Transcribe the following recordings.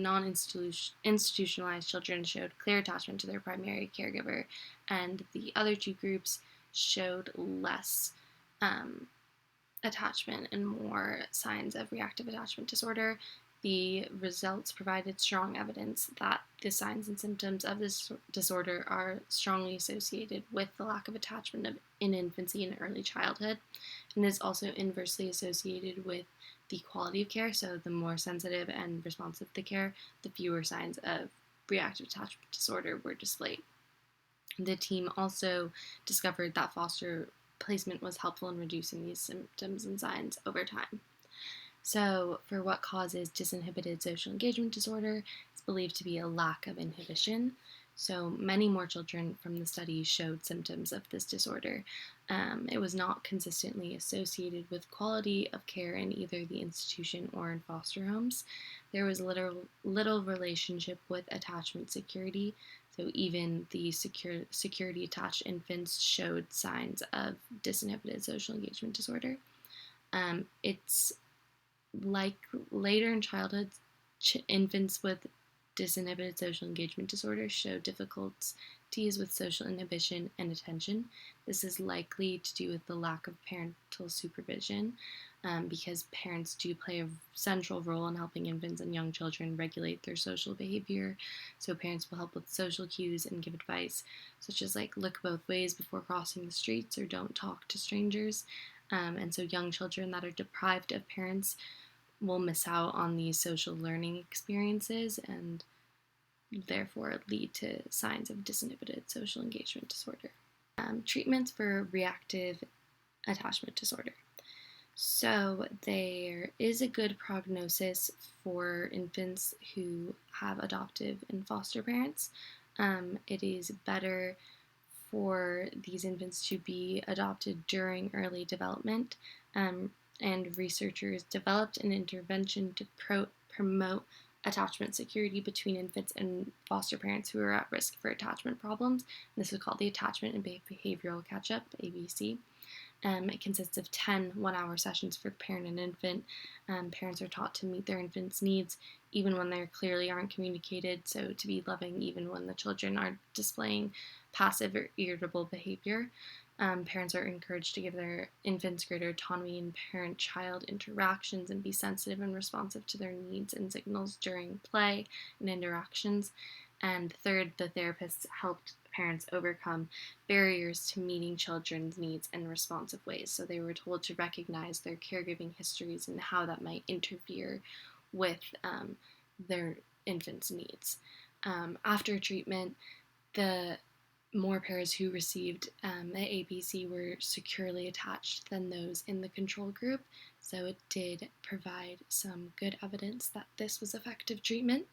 Non-institutionalized children showed clear attachment to their primary caregiver, and the other two groups showed less attachment and more signs of reactive attachment disorder. The results provided strong evidence that the signs and symptoms of this disorder are strongly associated with the lack of attachment in infancy and early childhood, and is also inversely associated with the quality of care. So the more sensitive and responsive the care, the fewer signs of reactive attachment disorder were displayed. The team also discovered that foster placement was helpful in reducing these symptoms and signs over time. So, for what causes disinhibited social engagement disorder, it's believed to be a lack of inhibition. So, many more children from the study showed symptoms of this disorder. It was not consistently associated with quality of care in either the institution or in foster homes. There was little relationship with attachment security. So even the security attached infants showed signs of disinhibited social engagement disorder. It's like later in childhood, infants with disinhibited social engagement disorder show difficulties with social inhibition and attention. This is likely to do with the lack of parental supervision, because parents do play a central role in helping infants and young children regulate their social behavior. So parents will help with social cues and give advice, such as like look both ways before crossing the streets or don't talk to strangers. And so young children that are deprived of parents will miss out on these social learning experiences and therefore lead to signs of disinhibited social engagement disorder. Treatments for reactive attachment disorder. So there is a good prognosis for infants who have adoptive and foster parents. It is better for these infants to be adopted during early development, and researchers developed an intervention to promote attachment security between infants and foster parents who are at risk for attachment problems. And this is called the Attachment and Behavioral Catch-up, ABC. It consists of 10 one-hour sessions for the parent and infant. Parents are taught to meet their infant's needs even when they clearly aren't communicated, so to be loving even when the children are displaying passive or irritable behavior. Parents are encouraged to give their infants greater autonomy in parent-child interactions and be sensitive and responsive to their needs and signals during play and interactions. And third, the therapists helped parents overcome barriers to meeting children's needs in responsive ways. So they were told to recognize their caregiving histories and how that might interfere with their infant's needs. After treatment, the more pairs who received the ABC were securely attached than those in the control group, so it did provide some good evidence that this was effective treatment.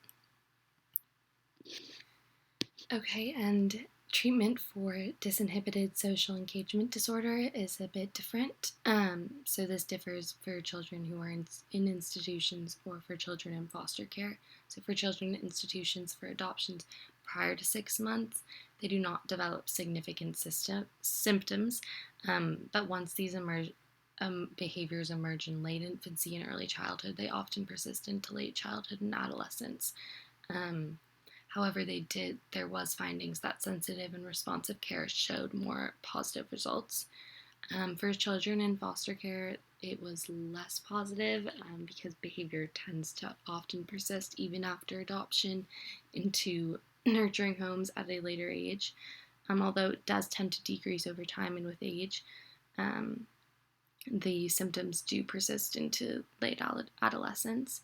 Okay, and treatment for disinhibited social engagement disorder is a bit different. So this differs for children who are in institutions or for children in foster care. So for children in institutions for adoptions prior to 6 months, they do not develop significant symptoms, but once these behaviors emerge in late infancy and early childhood, they often persist into late childhood and adolescence. However, there was findings that sensitive and responsive care showed more positive results. For children in foster care, it was less positive because behavior tends to often persist even after adoption into nurturing homes at a later age, although it does tend to decrease over time and with age. The symptoms do persist into late adolescence.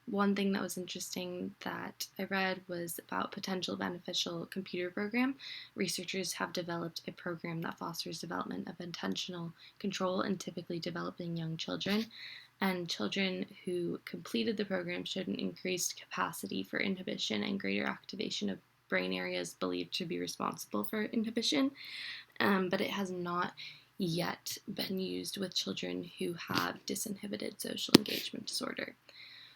One thing that was interesting that I read was about potential beneficial computer program. Researchers have developed a program that fosters development of intentional control in typically developing young children, and children who completed the program showed an increased capacity for inhibition and greater activation of brain areas believed to be responsible for inhibition, but it has not yet been used with children who have disinhibited social engagement disorder.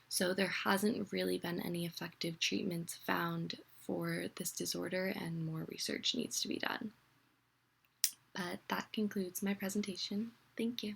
So there hasn't really been any effective treatments found for this disorder, and more research needs to be done. But that concludes my presentation. Thank you.